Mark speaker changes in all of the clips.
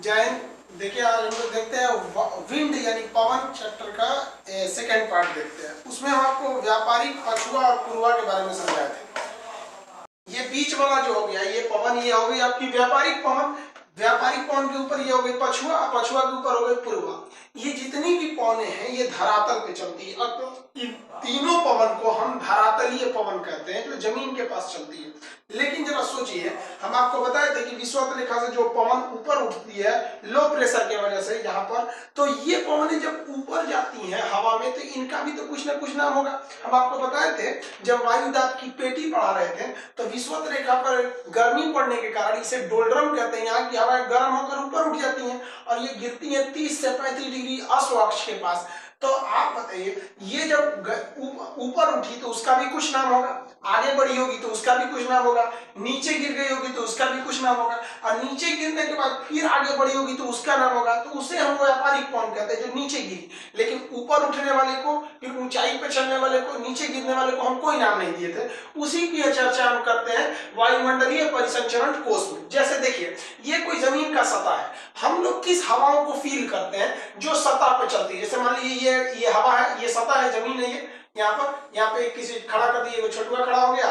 Speaker 1: जय हिंद। देखिए आज हम लोग देखते हैं विंड यानी पवन चैप्टर का सेकेंड पार्ट देखते हैं। उसमें हम आपको व्यापारिक पछुआ और पूर्वा के बारे में समझाए थे। ये बीच वाला जो हो गया ये पवन, ये हो गई आपकी व्यापारिक पवन। व्यापारिक पवन के ऊपर ये हो गई पछुआ, पछुआ के ऊपर हो गई पूर्वा। ये जितनी भी पवनें हैं ये धरातल पे चलती है। अब इन तीनों पवन को हम धरातलीय पवन कहते हैं जो जमीन के पास चलती है। लेकिन जरा सोचिए, हम आपको बताए थे कि विषुवत रेखा से जो पवन ऊपर उठती है लो प्रेशर के वजह से यहाँ पर, तो ये पवनें जब ऊपर जाती हैं हवा में तो इनका भी तो कुछ ना कुछ नाम होगा। हम आपको बताए थे जब वायुदाब की पेटी पढ़ा रहे थे तो विषुवत रेखा पर गर्मी पड़ने के कारण इसे डोल्ड्रम कहते हैं। यहाँ की हवाएं गर्म होकर ऊपर उठ जाती हैं और ये गिरती है 30 से 35 डिग्री अश्व अक्ष के पास। तो आप बताइए, ये जब ऊपर उठी तो उसका भी कुछ नाम होगा, आगे बढ़ी होगी तो उसका भी कुछ नाम होगा, नीचे गिर गई होगी तो उसका भी कुछ नाम होगा, और नीचे गिरने के बाद फिर आगे बढ़ी होगी तो उसका नाम होगा। तो उसे हम व्यापारिक पवन कहते हैं जो नीचे गिरी। लेकिन ऊपर उठने वाले को, फिर ऊंचाई पे चढ़ने वाले को, नीचे गिरने वाले को हम कोई नाम नहीं दिए थे। उसी की चर्चा हम करते हैं वायुमंडलीय परिसंचरण कोष में। जैसे देखिए, ये कोई जमीन का सतह है, हम लोग किस हवाओं को फील करते हैं जो सतह पे चलती है। जैसे मान लीजिए ये हवा है, ये सतह है, जमीन है, ये यहाँ पे किसी खड़ा कर दिए, छठुआ खड़ा हो गया,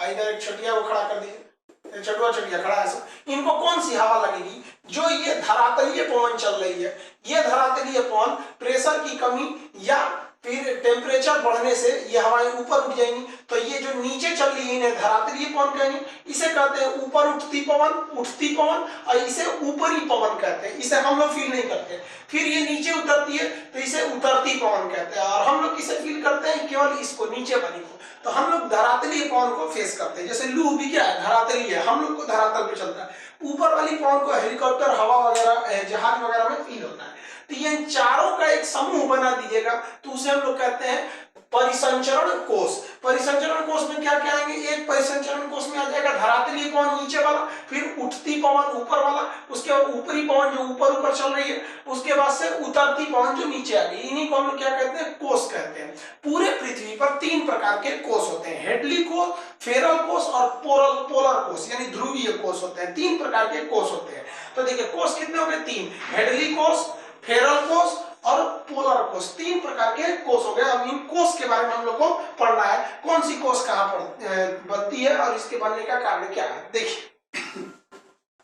Speaker 1: इधर एक छठिया को खड़ा कर दिए, छठुआ छठिया खड़ा है सब। इनको कौन सी हवा लगेगी? जो ये धरातलीय पवन चल रही है। ये धरातलीय पवन प्रेशर की कमी या फिर टेम्परेचर बढ़ने से ये हवाएं ऊपर उठ जाएंगी। तो ये जो नीचे चल रही है इन्हें धरातलीय पवन कहेंगे। इसे कहते हैं ऊपर उठती पवन, उठती पवन, और इसे ऊपरी पवन कहते हैं। इसे हम लोग फील नहीं करते। फिर ये नीचे उतरती है तो इसे उतरती पवन कहते हैं, और हम लोग किसे फील करते हैं? केवल इसको, नीचे वाली को। तो हम लोग धरातलीय पवन को फेस करते हैं। जैसे लू भी क्या है? धरातलीय है, हम लोग को धरातल पे चलता है। ऊपर वाली पवन को हेलीकॉप्टर, हवा वगैरह, जहाज वगैरह में फील होता है। तो ये चारों का एक समूह बना दीजिएगा तो उसे हम लोग कहते हैं परिसंचरण कोष। परिसंचरण कोष में क्या क्या आएंगे? एक परिसंचरण कोष में आ जाएगा धरातलीय पवन नीचे वाला, फिर उठती पवन ऊपर वाला, उसके बाद ऊपरी पवन जो ऊपर ऊपर चल रही है, उसके बाद से उतरती पवन जो नीचे आ गई। इन्हीं को हम लोग क्या कहते हैं? कोष कहते हैं। पूरे पृथ्वी पर 3 प्रकार के कोष होते हैं, हेडली कोष, फेरल कोष और पोलर कोष यानी ध्रुवीय कोष होते हैं। 3 प्रकार के कोष होते हैं। तो देखिए कोष कितने हो गए? 3। हेडली कोष, फेरल कोष और पोलर कोष, 3 प्रकार के कोष हो गए। अब इन कोष के बारे में हम लोग को पढ़ना है, कौन सी कोष कहां पर बनती है और इसके बनने का कारण क्या है। देखिए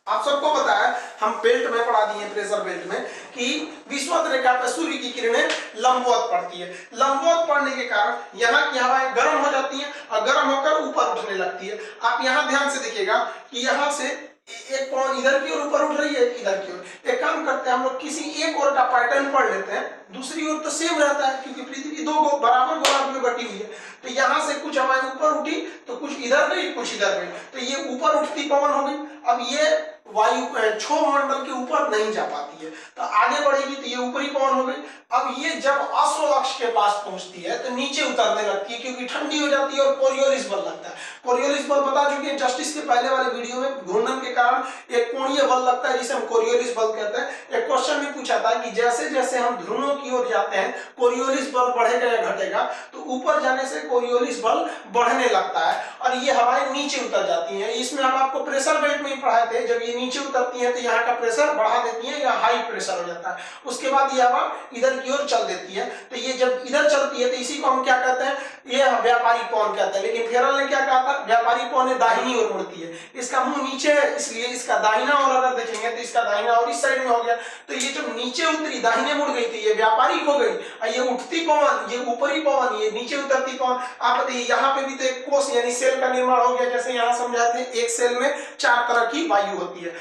Speaker 1: आप सबको पता है, हम बेल्ट में पढ़ा दिए, प्रेशर बेल्ट में, कि विषुवत रेखा पर सूर्य की किरणें लंबवत पड़ती है। लंबवत पड़ने के कारण यहाँ की हवाएं गर्म हो जाती हैं और गर्म होकर ऊपर उठने लगती है। आप यहाँ ध्यान से देखिएगा कि यहाँ से एक पवन इधर की ओर ऊपर उठ रही है, इधर की ओर। एक काम करते हैं, हम लोग किसी एक ओर का पैटर्न पढ़ लेते हैं, दूसरी ओर तो सेम रहता है क्योंकि पृथ्वी 2 बराबर गोलार्ध में बटी हुई है। तो यहाँ से कुछ हवाएं ऊपर उठी तो कुछ इधर गई, कुछ इधर गई, तो ये ऊपर उठती पवन हो गई। अब ये वायु क्षोभ मंडल के ऊपर नहीं जा पाती है तो आगे बढ़ेगी तो ये ऊपरी पवन हो गई। अब ये जब अश्व अक्ष के पास पहुंचती है तो नीचे उतरने लगती है क्योंकि ठंडी हो जाती है और कोरियोलिस बल लगता है। कोरियोलिस बल बता चुके हैं जस्टिस के पहले वाले वीडियो में। घूर्णन के कारण एक कोणीय बल लगता है जिसे हम कोरियोलिस बल कहते हैं। एक क्वेश्चन भी पूछा था कि जैसे जैसे हम ध्रुवों की ओर जाते हैं कोरियोलिस बल बढ़ेगा या घटेगा, तो ऊपर जाने से कोरियोलिस बल बढ़ने लगता है और ये हवाएं नीचे उतर जाती हैं। इसमें हम आपको प्रेशर बेल्ट में ही पढ़ाए थे, जब ये नीचे उतरती है तो यहाँ का प्रेशर बढ़ा देती है या हाई प्रेशर हो जाता है। उसके बाद ये हवा इधर की ओर चल देती है। तो ये जब इधर चलती है तो इसी को हम क्या कहते हैं? ये व्यापारिक पवन कहते हैं। लेकिन फेरल ने क्या कहा था? व्यापारिक पवन दाहिनी ओर मुड़ती है। इसका मुंह नीचे है इसलिए इसका दाहिना ओर अगर देखेंगे तो इसका दाहिना ओर इस साइड में हो गया। तो ये जब नीचे उतरी, दाहिने मुड़ गई थी, ये व्यापारिक हो गई। और ये उठती पवन, ये ऊपरी पवन, ये नीचे उतरती पवन। आप बताइए यहाँ पे भी तो एक कोष यानी सेल का निर्माण हो गया। जैसे यहाँ समझाते हैं एक सेल में 4 तरह की वायु होती है।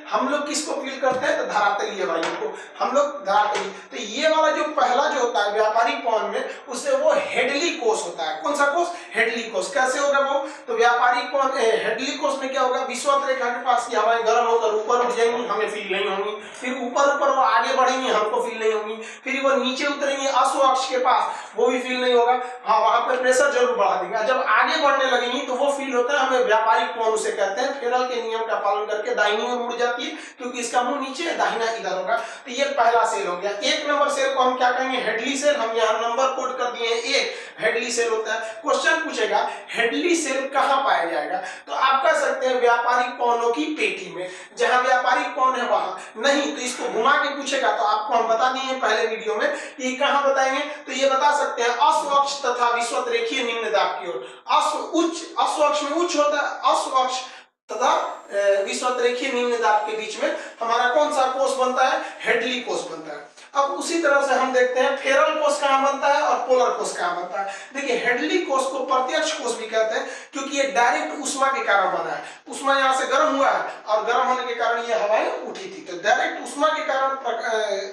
Speaker 1: हम लोग किसको फील करते हैं? तो धरातलीय वायु को हम लोग धरातलीय। तो ये वाला जो पहला जो होता है व्यापारिक पवन में, उससे वो हेडली कोष होता है। कौन सा कोष? हेडली कोष। कैसे होगा वो? तो व्यापारिक पवन हेडली कोष में क्या होगा? विषुवत रेखा के पास की हवाएं गर्म होकर ऊपर उठ जाएंगी, हमें फील नहीं होंगी। फिर ऊपर ऊपर वो आगे बढ़ेंगी, हमको फील नहीं होंगी। फिर वो नीचे उतरेंगे अश्व अक्ष के पास, वो भी फील नहीं होगा। हाँ, वहां पर प्रेशर जरूर बढ़ा देगा। जब आगे बढ़ने लगेंगी तो वो फील होता है, हमें व्यापारिक पवन उसे कहते हैं। फेरल के नियम का पालन करके दाहिनी ओर मुड़ जाती है क्योंकि इसका मुंह नीचे है, दाहिना इधर होगा। तो ये पहला सेल हो गया। 1 नंबर सेल को हम क्या कहेंगे? हेडली सेल। हम यहाँ नंबर कोड कर दिए हैं 1, हेडली सेल होता है। क्वेश्चन पूछेगा हेडली हेडली सेल कहाँ पाया जाएगा? तो आप कह सकते हैं व्यापारिक पवनों की पेटी में। जहां व्यापारिक पवन है वहां नहीं, तो इसको घुमा के पूछेगा तो आपको हम बता दिए पहले वीडियो में कि कहां बताएंगे। तो ये बता सकते हैं अश्व अक्ष तथा विषुवत रेखीय निम्न दाब की ओर। अश्व अक्ष में उच्च होता है, अश्व अक्ष तथा विषुवत रेखीय निम्न दाब के बीच में हमारा कौन सा कोष बनता है? हेडली कोष बनता है। अब उसी तरह से हम देखते हैं फेरल कोष कहां बनता है और पोलर कोष कहां बनता है। देखिए हेडली कोष को प्रत्यक्ष कोष भी कहते हैं क्योंकि ये डायरेक्ट ऊष्मा के कारण बना है। ऊष्मा यहाँ से गर्म हुआ है और गर्म होने के कारण ये हवाएं उठी थी, तो डायरेक्ट ऊष्मा के कारण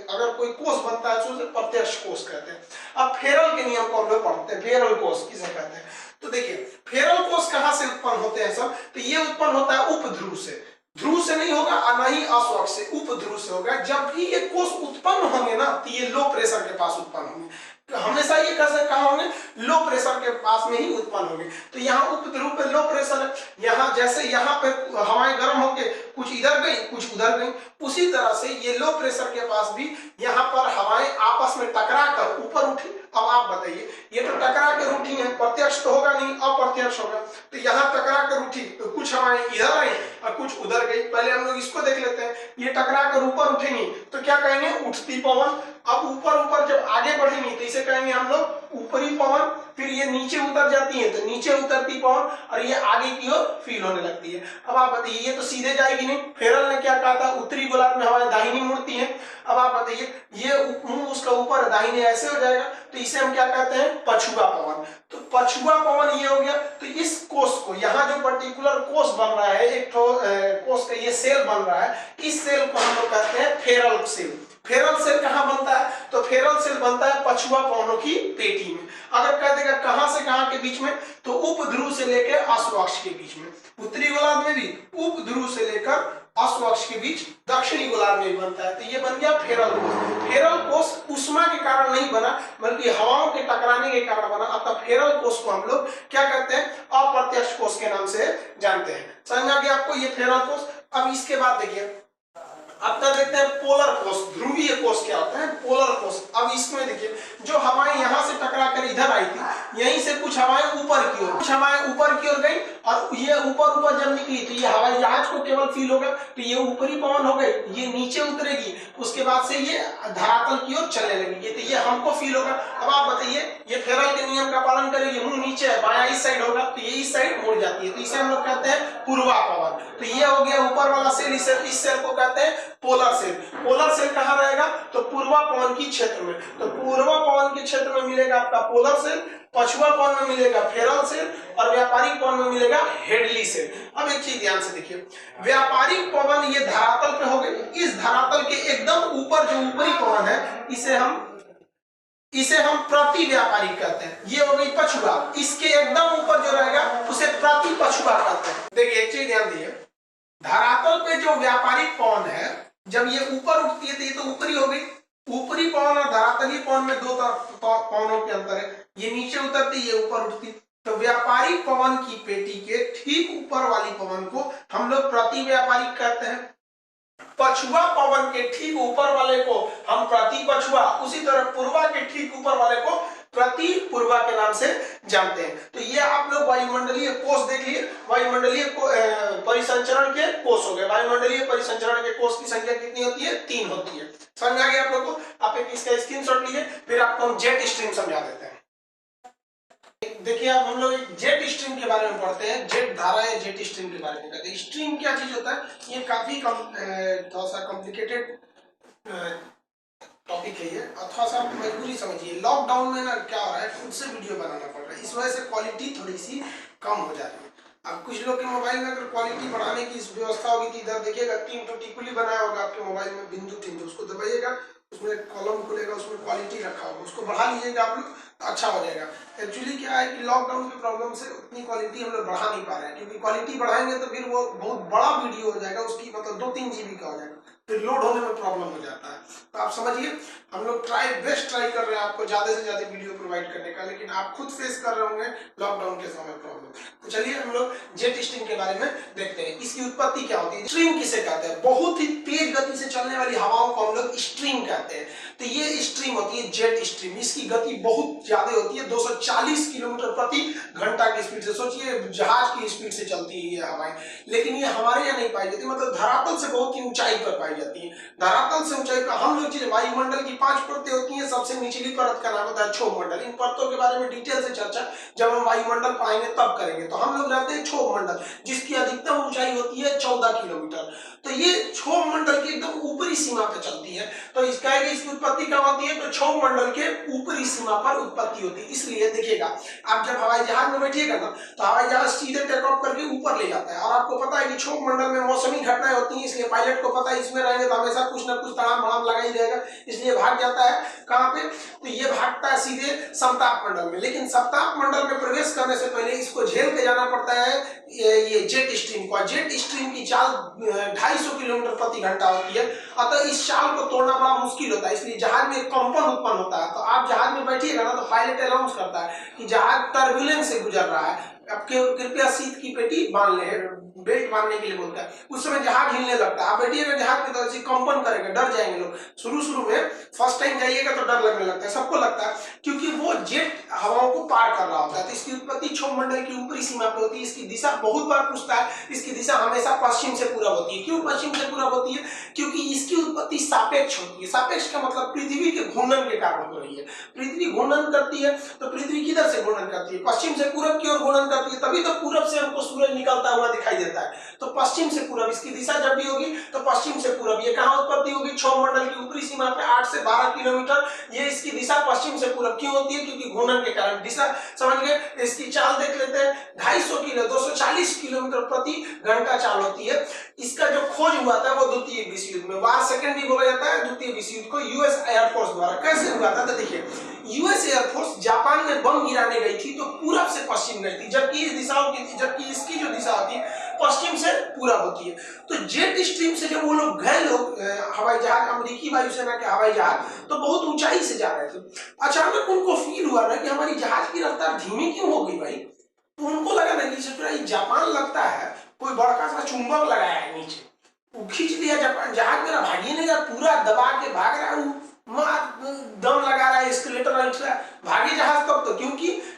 Speaker 1: अगर कोई कोष बनता है तो उसे प्रत्यक्ष कोष कहते हैं। अब फेरल के नियम को हम लोग पढ़ते हैं, फेरल कोष किसे कहते हैं। तो देखिए फेरल कोष कहां से उत्पन्न होते हैं सब? तो ये उत्पन्न होता है उपध्रुव से, ध्रुव से नहीं होगा और न ही अश्व अक्ष से, उपध्रुव से होगा। जब भी ये कोष उत्पन्न होंगे ना तो ये लो प्रेशर के पास उत्पन्न होंगे, तो हमेशा ये कहां होंगे? लो प्रेशर के पास में ही उत्पन्न होंगे। तो यहाँ उपध्रुव पे लो प्रेशर है, यहाँ जैसे यहाँ पे हवाएं गर्म होके कुछ इधर गई कुछ उधर गई, उसी तरह से ये लो प्रेशर के पास भी यहाँ पर हवाएं आपस में टकरा कर ऊपर उठी। अब आप बताइए ये तो टकरा कर उठी है, प्रत्यक्ष तो होगा नहीं, अप्रत्यक्ष होगा। तो यहाँ टकरा कर उठी तो कुछ हवाएं इधर आई और कुछ उधर गई। पहले हम लोग इसको देख लेते हैं, ये टकरा कर ऊपर उठेंगी तो क्या कहेंगे? उठती पवन। अब ऊपर जब आगे बढ़ेंगी तो इसे कहेंगे हम लोग ऊपरी पवन। फिर ये नीचे उतर जाती है तो नीचे उतरती पवन और ये आगे की ओर फील होने लगती है। अब आप बताइए ये तो सीधे जाएगी नहीं। फेरल ने क्या कहा था? उत्तरी गोलार्ध में हवाएं दाहिनी मुड़ती हैं। अब आप बताइए ये मुंह उसका ऊपर दाहिने ऐसे हो जाएगा, तो इसे हम क्या कहते हैं? पछुआ पवन। तो पछुआ पवन ये हो गया। तो इस कोष को, यहाँ जो पर्टिकुलर कोष बन रहा है, एक कोष का ये सेल बन रहा है, इस सेल को हम लोग कहते हैं फेरल सेल। फेरल सेल कहां बनता है? तो फेरल सेल बनता है पछुआ पवनों की पेटी में। अगर कह देगा कहां से कहां के बीच में, तो उपध्रुव से लेकर अश्व अक्ष के बीच में। उत्तरी गोलार्ध में भी उपध्रुव से लेकर अश्व अक्ष के बीच दक्षिणी गोलार्ध में भी बनता है। तो ये बन गया फेरल कोष। फेरल कोष ऊष्मा के कारण नहीं बना बल्कि हवाओं के टकराने के कारण बना। अतः फेरल कोष को हम लोग क्या कहते हैं? अप्रत्यक्ष कोष के नाम से जानते हैं। समझ आ गया आपको ये फेरल कोष? अब इसके बाद देखिए अब तक देखते हैं पोलर कोष, ध्रुवीय कोष क्या होता है? पोलर कोष। अब इसमें देखिए जो हवाएं यहाँ से टकरा कर इधर आई थी, यहीं से कुछ हवाएं ऊपर की ओर, कुछ हवाएं ऊपर की ओर गई और ये ऊपर जब निकली तो ये हवाई जहाज को केवल फील होगा, तो ये ऊपरी पवन हो गई, ये नीचे उतरेगी, उसके बाद से ये धरातल की ओर चलने लगेगी, तो ये हमको फील होगा। अब आप बताइए ये फेरल के नियम का पालन करेगी, मुंह नीचे है, बायां इस साइड होगा तो ये इस साइड मुड़ जाती है, तो इसे हम लोग कहते हैं पूर्वा पवन। तो ये हो गया ऊपर वाला सेल, इस सेल को कहते हैं पोलर सेल। पोलर सेल कहां रहेगा? तो पूर्वा पवन की क्षेत्र में। तो पूर्वा पवन के क्षेत्र में मिलेगा आपका पोलर सेल, पछुआ पवन में मिलेगा फेरल सेल और व्यापारिक पवन में मिलेगा हेडली सेल। अब एक चीज ध्यान से देखिए, व्यापारिक पवन ये धरातल पे हो गई, इस धरातल के एकदम ऊपर जो ऊपरी पवन है इसे हम प्रति व्यापारिक कहते हैं। ये हो गई पछुआ, इसके एकदम ऊपर जो रहेगा उसे प्रति पछुआ कहते हैं। देखिए एक चीज ध्यान दिए, धरातल पे जो व्यापारिक पवन है जब ये ऊपर उठती है तो ये तो ऊपरी हो गई, ऊपरी पवन और धरातलीय पवन में दो पवनों के अंतर है, ये नीचे उतरती ये ऊपर उठती। तो व्यापारिक पवन की पेटी के ठीक ऊपर वाली पवन को हम लोग प्रति व्यापारिक कहते हैं, पछुआ पवन के ठीक ऊपर वाले को हम प्रति पछुआ, उसी तरह पूर्वा के ठीक ऊपर वाले को प्रति पूर्वा के नाम से जानते हैं। तो ये आप लोग वायुमंडलीय कोष देख लिए, वायुमंडलीय परिसंचरण के कोष हो गए। वायुमंडलीय परिसंचरण के कोष की संख्या कितनी होती है? 3 होती है। समझ आ गया आप लोग को? आप एक इसका स्क्रीनशॉट लीजिए, फिर आपको हम जेट स्ट्रीम समझा देते हैं। देखिए अब हम लोग जेट स्ट्रीम के बारे में पढ़ते हैं, जेट धारा या जेट स्ट्रीम के बारे में कहते हैं। स्ट्रीम क्या चीज होता है? ये काफी थोड़ा सा कॉम्प्लिकेटेड टॉपिक है ये, थोड़ा सा मजबूरी समझिए। लॉकडाउन में ना क्या हो रहा है, खुद से वीडियो बनाना पड़ रहा है, इस वजह से क्वालिटी थोड़ी सी कम हो जा रही है। अब कुछ लोग के मोबाइल में अगर क्वालिटी बढ़ाने की व्यवस्था होगी तो इधर देखिएगा टीम तो टिकुली बनाया होगा आपके मोबाइल में, बिंदु टीम, उसको दबाइएगा, उसमें कॉलम खुलेगा, उसमें क्वालिटी रखा होगा, उसको बढ़ा लीजिएगा आप लोग, अच्छा हो जाएगा। एक्चुअली क्या है कि लॉकडाउन के प्रॉब्लम से उतनी क्वालिटी हम लोग बढ़ा नहीं पा रहे हैं, क्योंकि क्वालिटी बढ़ाएंगे तो फिर वो बहुत बड़ा वीडियो हो जाएगा, उसकी मतलब 2-3 GB का हो जाएगा, फिर लोड होने में प्रॉब्लम हो जाता है। तो आप समझिए हम लोग बेस्ट ट्राई कर रहे हैं आपको ज्यादा से ज्यादा वीडियो प्रोवाइड करने का, लेकिन आप खुद फेस कर रहे होंगे लॉकडाउन के समय प्रॉब्लम। तो चलिए हम लोग जेट स्ट्रीम के बारे में देखते हैं, इसकी उत्पत्ति क्या होती है, स्ट्रीम किसे कहते हैं? बहुत ही तेज गति से चलने वाली हवाओं को हम लोग स्ट्रीम कहते हैं। तो ये स्ट्रीम होती है जेट स्ट्रीम, इसकी गति बहुत ज्यादा होती है, 240 किलोमीटर प्रति घंटा की स्पीड से। सोचिए जहाज की स्पीड से चलती है ये हवाएं, लेकिन ये हमारे यहाँ नहीं पाई जाती, मतलब धरातल से बहुत ही ऊंचाई पर पाई जाती है। धरातल से ऊंचाई पर हम लोग वायुमंडल की 5 परतें होती हैं, सबसे निचली परत का नाम होता है क्षोभ मंडल। इन परतों के बारे में डिटेल से चर्चा जब हम वायुमंडल पढ़ाएंगे तब करेंगे। तो हम लोग रहते हैं क्षोभ मंडल, जिसकी अधिकतम ऊंचाई होती है 14 किलोमीटर। तो ये क्षोभ मंडल की एकदम ऊपरी सीमा पर चलती है। तो इसका इसकी उत्पत्ति कहाँ होती है? तो क्षोभ मंडल के ऊपरी सीमा पर उत्पत्ति होती है। इसलिए देखिएगा, आप जब हवाई जहाज में बैठिएगा ना, तो हवाई जहाज सीधे टेक ऑफ करके ऊपर ले जाता है। और आपको पता है कि क्षोभ मंडल में मौसमी घटनाएं होती हैं, इसलिए पायलट को पता है इसमें रहेंगे तो हमेशा कुछ ना कुछ तड़ाम भड़ाम लगा ही रहेगा, इसलिए भाग जाता है। कहाँ पे? तो ये भागता है सीधे समताप मंडल में। लेकिन समताप मंडल में प्रवेश करने से पहले इसको झेल के जाना पड़ता है ये जेट स्ट्रीम को। जेट स्ट्रीम की चाल 250 किलोमीटर प्रति घंटा होती है, अतः इस चाल को तोड़ना बड़ा मुश्किल होता है, इसलिए जहाज में कंपन उत्पन्न होता है। तो आप जहाज में बैठिएगा ना, तो पायलट अनाउंस करता है कि जहाज टर्बुलेंस से गुजर रहा है, अब कृपया सीट की पेटी बांध ले, बेल्ट बांधने के लिए बोलता है। उस समय जहाज हिलने लगता है, आप बैठिएगा जहाज में तो ऐसे कंपन करेगा, डर जाएंगे लोग। शुरू में फर्स्ट टाइम जाइएगा तो डर लगने लगता है, सबको लगता है, क्योंकि वो जेट हवाओं को पार कर रहा होता है। तो इसकी उत्पत्ति क्षोभ मंडल की ऊपरी सीमा पे होती है। इसकी दिशा बहुत बार पूछता है, इसकी दिशा हमेशा पश्चिम से पूरब होती है। क्यों पश्चिम से पूरब होती है? क्योंकि इसकी उत्पत्ति सापेक्ष होती है। सापेक्ष का मतलब पृथ्वी के घूर्णन के कारण हो रही है। पृथ्वी घूर्णन करती है, तो पृथ्वी किधर से घूर्णन करती है? पश्चिम से पूरब की ओर घूर्णन करती है, तभी तो पूरब से हमको सूरज निकलता हुआ दिखाई देता है। तो पश्चिम से पूरब इसकी दिशा जब भी होगी तो पश्चिम से पूरब। ये कहां उत्पत्ति होगी? क्षोभ मंडल की ऊपरी सीमा पे 8 से 12 किलोमीटर। ये इसकी दिशा पश्चिम से पूरब क्यों होती है? क्योंकि घूर्णन के कारण। दिशा समझ गए? इसकी चाल देख लेते हैं। 240 किलोमीटर प्रति घंटा चाल होती है। इसका जो खोज हुआ था वो द्वितीय विश्व युद्ध में, वार सेकंड भी बोला जाता है द्वितीय विश्व युद्ध को, यूएस एयरफोर्स द्वारा। कैसे हुआ था? तो देखिए, यूएस एयरफोर्स जापान में बम गिराने गई थी तो पूरब से पश्चिम गई थी, जबकि इसकी जो दिशा होती है पश्चिम से पूरब होती है। तो जेट स्ट्रीम से जब वो लोग गए, हवाई जहाज, अमेरिकी वायुसेना के हवाई जहाज, तो बहुत ऊंचाई से जा रहे थे। अचानक उनको फील हुआ ना कि हमारी जहाज की रफ्तार धीमी क्यों हो गई भाई। तो उनको लगा ना कि जापान लगता है कोई बड़का सा चुंबक लगाया है नीचे, वो खींच लिया जापान, जहाज मेरा भाग ही नहीं रहा, पूरा दबा के भाग रहा है, दम लगा रहा है, स्केलेटर भागे जहाज तब तो।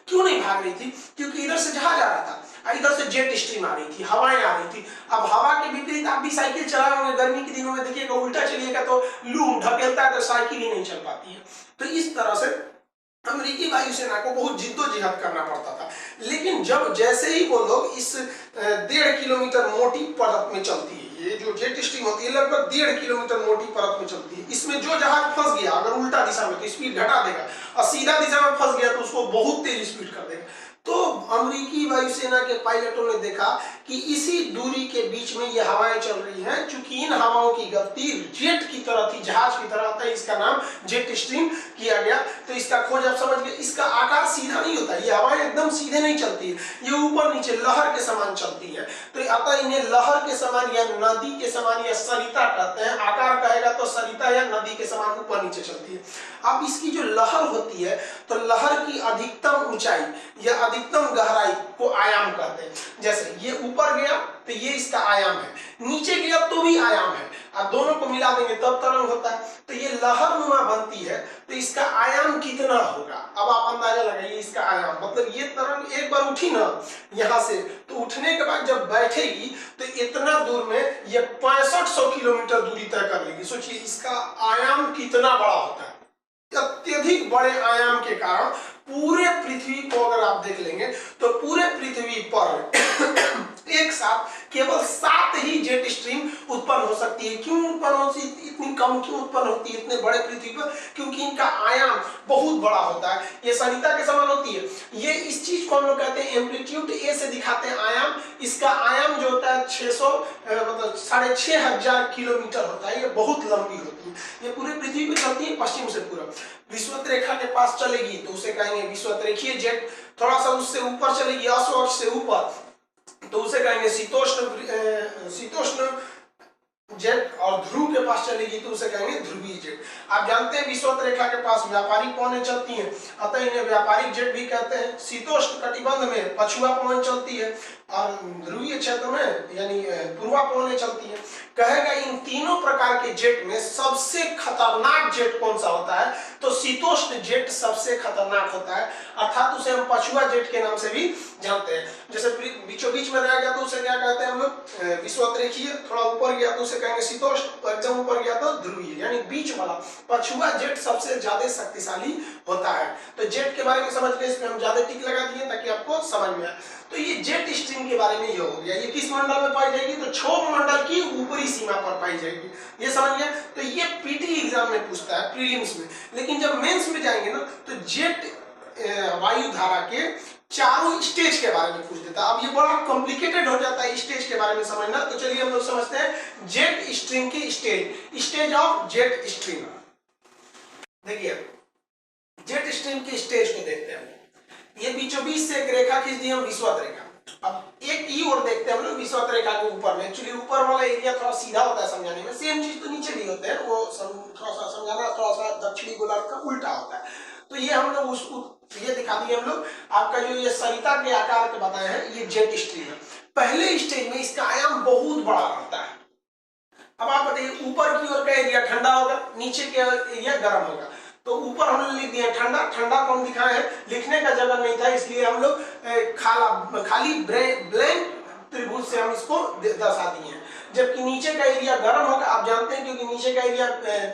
Speaker 1: क्यों नहीं भाग रही थी? क्योंकि इधर से जहाज आ रहा था, इधर से जेट स्ट्रीम आ रही थी, हवाएं आ रही थी। अब हवा के विपरीत आप भी साइकिल चला रहे होंगे, गर्मी के दिनों में देखिएगा, उल्टा चलिएगा तो लू ढकेलता है, तो साइकिल ही नहीं चल पाती है। तो इस तरह से अमेरिकी वायुसेना को बहुत जिद्दोजहद करना पड़ता था। लेकिन जब जैसे ही वो लोग इस 1.5 किलोमीटर मोटी परत में चलती है, ये जो जेट स्ट्रीम होती है लगभग 1.5 किलोमीटर मोटी परत में चलती है, इसमें जो जहाज फंस गया अगर उल्टा दिशा में तो स्पीड घटा देगा, और सीधा दिशा में फंस गया तो उसको बहुत तेज स्पीड कर देगा। तो अमेरिकी वायुसेना के पायलटों ने देखा कि इसी दूरी के बीच में ये हवाएं चल रही हैं, चूंकि इन हवाओं की गति जेट की तरह थी, जहाज की तरह था, इसका नाम जेट स्ट्रीम किया गया। तो इसका खोज आप समझ गए। इसका आकार सीधा नहीं होता, ये हवाएं एकदम सीधे नहीं चलती है, ये ऊपर नीचे लहर के समान चलती है। तो अतः इन्हें लहर के समान या नदी के समान या सरिता कहते हैं। आकार कहेगा तो सरिता या नदी के समान ऊपर नीचे चलती है। अब इसकी जो लहर होती है, तो लहर की अधिकतम ऊंचाई या अधिकतम गहराई को आयाम कहते हैं। जैसे ये ऊपर गया तो ये इसका आयाम है, नीचे गया तो भी आयाम है, अब दोनों को मिला देंगे तब तरंग होता है। तो ये लहरनुमा बनती है, तो इसका आयाम कितना होगा? अब आप अंदाजा लगाइए इसका आयाम, मतलब ये तरंग एक बार उठी ना यहां से, तो उठने के बाद जब बैठेगी तो इतना दूर में ये 6500 किलोमीटर दूरी तय कर लेगी। सोचिए इसका आयाम कितना बड़ा होता है। अत्यधिक बड़े आयाम के कारण पूरे पृथ्वी को अगर आप देख लेंगे तो पूरे पृथ्वी पर एक साथ केवल 7 ही जेट स्ट्रीम उत्पन्न हो सकती है। क्यों उत्पन्न होती है? इतनी कम क्यों उत्पन्न होती है इतने बड़े पृथ्वी पर? क्योंकि इनका आयाम बहुत बड़ा होता है, ये सरिता के समान होती है। ये इस चीज को हम लोग कहते हैं एम्पलीट्यूड ए से दिखाते हैं आयाम। इसका आयाम जो होता है 600 मतलब 6500 किलोमीटर होता है। ये बहुत लंबी होती है, ये पूरे पृथ्वी पे चलती है पश्चिम से पूरब। विषुवत रेखा के पास चलेगी तो उसे कहेंगे विषुवत रेखीय जेट, थोड़ा सा उससे ऊपर चलेगी अश्व अक्ष से ऊपर तो उसे कहेंगे शीतोष्ण जेट, और ध्रुव के पास चलेगी तो उसे कहेंगे ध्रुवीय जेट। आप जानते हैं विषुवत रेखा के पास व्यापारिक पवनें चलती हैं, अतः इन्हें व्यापारिक जेट भी कहते हैं। शीतोष्ण कटिबंध में पछुआ पवन चलती है, और ध्रुवीय क्षेत्र में यानी पूर्वा पवनें चलती है। कहेगा इन तीनों प्रकार के जेट में सबसे खतरनाक जेट कौन सा होता है, तो शीतोष्ण जेट सबसे खतरनाक होता है, अर्थात उसे हम पछुआ जेट के नाम से भी जानते हैं। जैसे बीचों बीच में रह गया तो उसे क्या कहते हैं हम लोग, विषुवतरेखीय, थोड़ा ऊपर गया तो उसे कहेंगे शीतोष्ण, एकदम ऊपर गया तो ध्रुवीय, यानी बीच वाला पछुआ जेट सबसे ज्यादा शक्तिशाली होता है। तो जेट के बारे में समझ गए, इसमें हम ज्यादा टिक लगा दिए ताकि आपको समझ में आए। तो ये जेट स्ट्रीम के बारे में ये हो गया। ये किस मंडल में पाई जाएगी, तो क्षोभ मंडल की ऊपरी सीमा पर पाई जाएगी, ये समझ गए। तो ये पीटी एग्जाम में पूछता है, प्रीलिम्स में। लेकिन जब मेंस में जाएंगे ना तो जेट वायु धारा के चारों स्टेज के बारे में पूछ देता है। अब ये बड़ा कॉम्प्लिकेटेड हो जाता है स्टेज के बारे में समझना। तो चलिए हम लोग समझते हैं जेट स्ट्रीम के स्टेज ऑफ जेट स्ट्रीम। देखिए जेट स्ट्रीम के स्टेज को देखते हैं। ये बीचों बीच से एक रेखा खींच दी हम, विषुवत रेखा। अब एक ई और देखते हैं हम लोग विषुवत रेखा के ऊपर में। एक्चुअली ऊपर वाला एरिया थोड़ा सीधा होता है समझाने में, सेम चीज तो नीचे भी होते हैं, वो थोड़ा सा समझाना थोड़ा सा दक्षिणी गोलार्ध का उल्टा होता है। तो ये हम लोग उसको ये दिखा दिए हम लोग। आपका जो ये सरिता के आकार के बताए हैं ये जेट स्ट्रीम है। पहले स्टेज में इसका आयाम बहुत बड़ा रहता है। अब आप बताइए, ऊपर की ओर का एरिया ठंडा होगा, नीचे का एरिया गर्म होगा। तो ऊपर हमने लिख दिया ठंडा, ठंडा कौन दिखाए हैं, लिखने का जगह नहीं था, इसलिए हम लोग खाली ब्लैंक त्रिभुज से हम इसको दर्शा दिए हैं। जबकि नीचे का एरिया गर्म होगा, आप जानते हैं क्योंकि नीचे का एरिया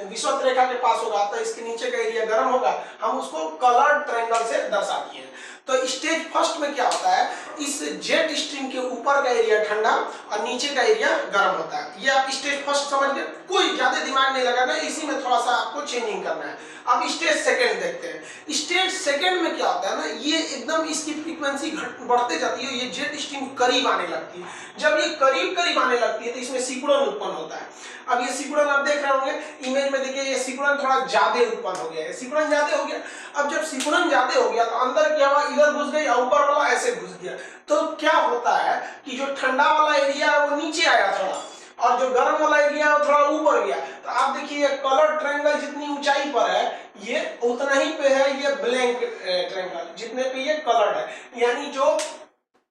Speaker 1: विषुवत रेखा के पास होगा, तो इसके नीचे का एरिया गर्म होगा, हम उसको कलर्ड ट्रायंगल से दर्शा दिए हैं। तो स्टेज फर्स्ट में क्या होता है, इस जेट स्ट्रीम के ऊपर का एरिया ठंडा और नीचे का एरिया गर्म होता है। ये आप स्टेज फर्स्ट समझ गए, कोई ज्यादा दिमाग नहीं लगाना, इसी में थोड़ा सा आपको चेंजिंग करना है। अब स्टेज सेकंड देखते हैं। स्टेज सेकंड में क्या होता है ना, ये एकदम इसकी फ्रीक्वेंसी बढ़ते जाती है, ये जेट स्ट्रीम करीब आने लगती है। जब ये करीब करीब आने लगती है तो इसमें सिकुड़न उत्पन्न होता है। अब ये सिकुड़न आप देख रहे होंगे इमेज में, देखिए ये सिकुड़न थोड़ा ज्यादा उत्पन्न हो गया है, सिकुड़न ज्यादा हो गया। अब जब सिकुड़न ज्यादा हो गया तो अंदर क्या हुआ, इधर घुस गई और ऊपर वाला ऐसे घुस गया। तो क्या होता है कि जो ठंडा वाला एरिया है वो नीचे आया थोड़ा, और जो गर्म वाला एरिया है थोड़ा ऊपर गया। तो आप देखिए कलर ट्रायंगल जितनी ऊंचाई पर है ये उतना ही पे है ये ब्लैंक ट्रायंगल, जितने पे ये कलर्ड है। यानी जो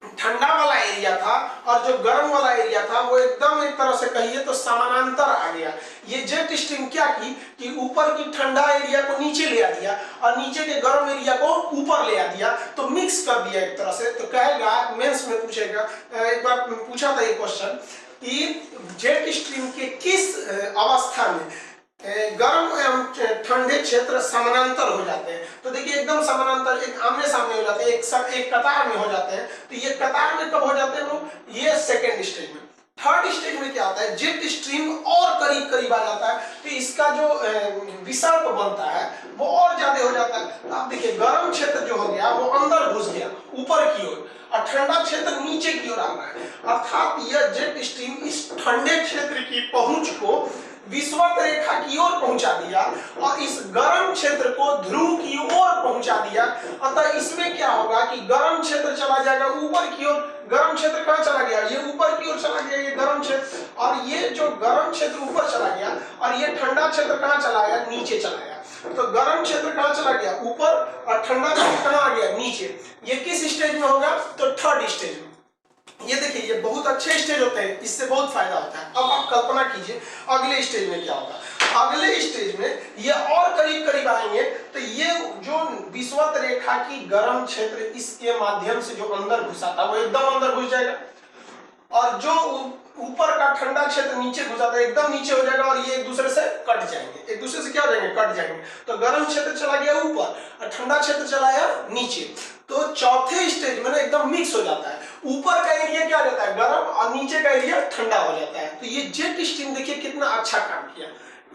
Speaker 1: ठंडा वाला एरिया था और जो गर्म वाला एरिया था वो एकदम एक तरह से कहिए तो समानांतर आ गया। ये जेट स्ट्रीम क्या की कि ऊपर की ठंडा एरिया को नीचे ले आ दिया और नीचे के गर्म एरिया को ऊपर ले आ दिया, तो मिक्स कर दिया एक तरह से। तो कहेगा मेंस में पूछेगा, एक बार पूछा था ये क्वेश्चन कि जेट स्ट्रीम के किस अवस्था में गर्म एवं ठंडे क्षेत्र समानांतर हो जाते हैं। तो देखिए एकदम समानांतर, एक आमने सामने हो जाते हैं, एक कतार में हो जाते हैं। तो ये कतार में कब हो जाते हैं लोग, ये सेकेंड स्टेज में। थर्ड स्टेज में क्या होता है, जेट स्ट्रीम और करीब करीब आ जाता है, तो इसका जो विसर्प बनता है वो और ज्यादा हो जाता है। आप देखिए गर्म क्षेत्र जो हो गया वो अंदर घुस गया ऊपर की ओर, और ठंडा क्षेत्र नीचे की ओर आ रहा है। अर्थात यह जेट स्ट्रीम इस ठंडे क्षेत्र की पहुंच को विषुवत रेखा की ओर पहुंचा दिया और इस गर्म क्षेत्र को ध्रुव की ओर पहुंचा दिया। अतः इसमें क्या होगा कि गर्म क्षेत्र चला जाएगा ऊपर की ओर। गर्म क्षेत्र कहां चला गया, ये ऊपर की ओर चला गया, ये गर्म क्षेत्र, और ये जो गर्म क्षेत्र ऊपर चला गया और ये ठंडा क्षेत्र कहां चला गया, नीचे चला गया। तो गर्म क्षेत्र कहां चला गया, ऊपर, और ठंडा क्षेत्र कहां आ गया, नीचे। ये किस स्टेज में होगा, तो थर्ड स्टेज में। ये देखिए ये बहुत अच्छे स्टेज होते हैं, इससे बहुत फायदा होता है। अब आप कल्पना कीजिए अगले स्टेज में क्या होगा। अगले स्टेज में ये और करीब करीब आएंगे, तो ये जो विषुवत रेखा की गर्म क्षेत्र इसके माध्यम से जो अंदर घुसा था वो एकदम अंदर घुस जाएगा, और जो ऊपर का ठंडा क्षेत्र नीचे घुसा था एकदम नीचे हो जाएगा, और ये एक दूसरे से कट जाएंगे। एक दूसरे से क्या हो जाएंगे, कट जाएंगे। तो गर्म क्षेत्र चला गया ऊपर और ठंडा क्षेत्र चला गया नीचे। तो चौथे स्टेज में ना एकदम मिक्स हो जाता है, ऊपर का एरिया क्या हो जाता है, गर्म, और नीचे का एरिया ठंडा हो जाता है। तो ये जेट स्ट्रीम देखिए कितना अच्छा काम किया,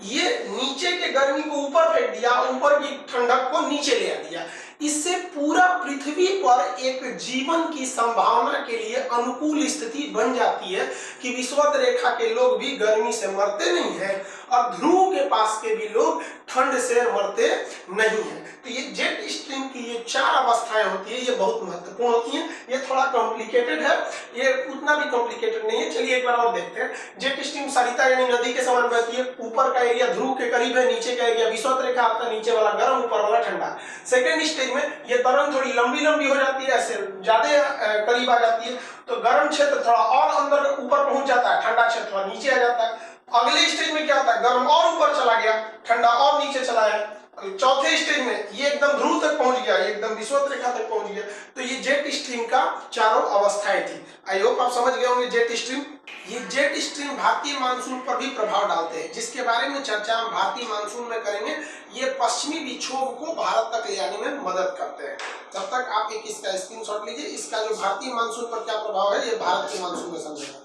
Speaker 1: ये नीचे के गर्मी को ऊपर फेंक दिया, ऊपर की ठंडक को नीचे ले आ दिया। इससे पूरा पृथ्वी पर एक जीवन की संभावना के लिए अनुकूल स्थिति बन जाती है कि विषुवत रेखा के लोग भी गर्मी से मरते नहीं है और ध्रुव के पास के भी लोग ठंड से मरते नहीं हैं। तो ये जेट स्ट्रीम की ये 4 अवस्थाएं होती है, ये बहुत महत्वपूर्ण होती हैं। ये थोड़ा कॉम्प्लिकेटेड है, ये उतना भी कॉम्प्लिकेटेड नहीं है। चलिए एक बार और देखते हैं। जेट स्ट्रीम सरिता यानी नदी के समान बहती है। ऊपर का एरिया ध्रुव के करीब है, नीचे का एरिया विषुवत रेखा आपका नीचे वाला गर्म, ऊपर वाला ठंडा। सेकेंड स्टेज में ये तरंग थोड़ी लंबी लंबी हो जाती है, ऐसे ज्यादा करीब आ जाती है, तो गर्म क्षेत्र थोड़ा और अंदर ऊपर पहुंच जाता है, ठंडा क्षेत्र थोड़ा नीचे आ जाता है। अगले स्टेज में क्या होता है, गर्म और ऊपर चला गया, ठंडा और नीचे चला है। चौथे स्टेज में ये एकदम ध्रुव तक पहुंच गया, ये एकदम विषुवत रेखा तक पहुंच गया। तो ये जेट स्ट्रीम का चारों अवस्थाएं थी। आई होप आप समझ गए होंगे जेट स्ट्रीम। ये जेट स्ट्रीम भारतीय मानसून पर भी प्रभाव डालते हैं, जिसके बारे में चर्चा हम भारतीय मानसून में करेंगे। ये पश्चिमी विक्षोभ को भारत तक ले जाने में मदद करते हैं। तब तक आप एक इसका स्क्रीनशॉट लीजिए। इसका जो भारतीय मानसून पर क्या प्रभाव है, ये भारत के मानसून में समझेगा।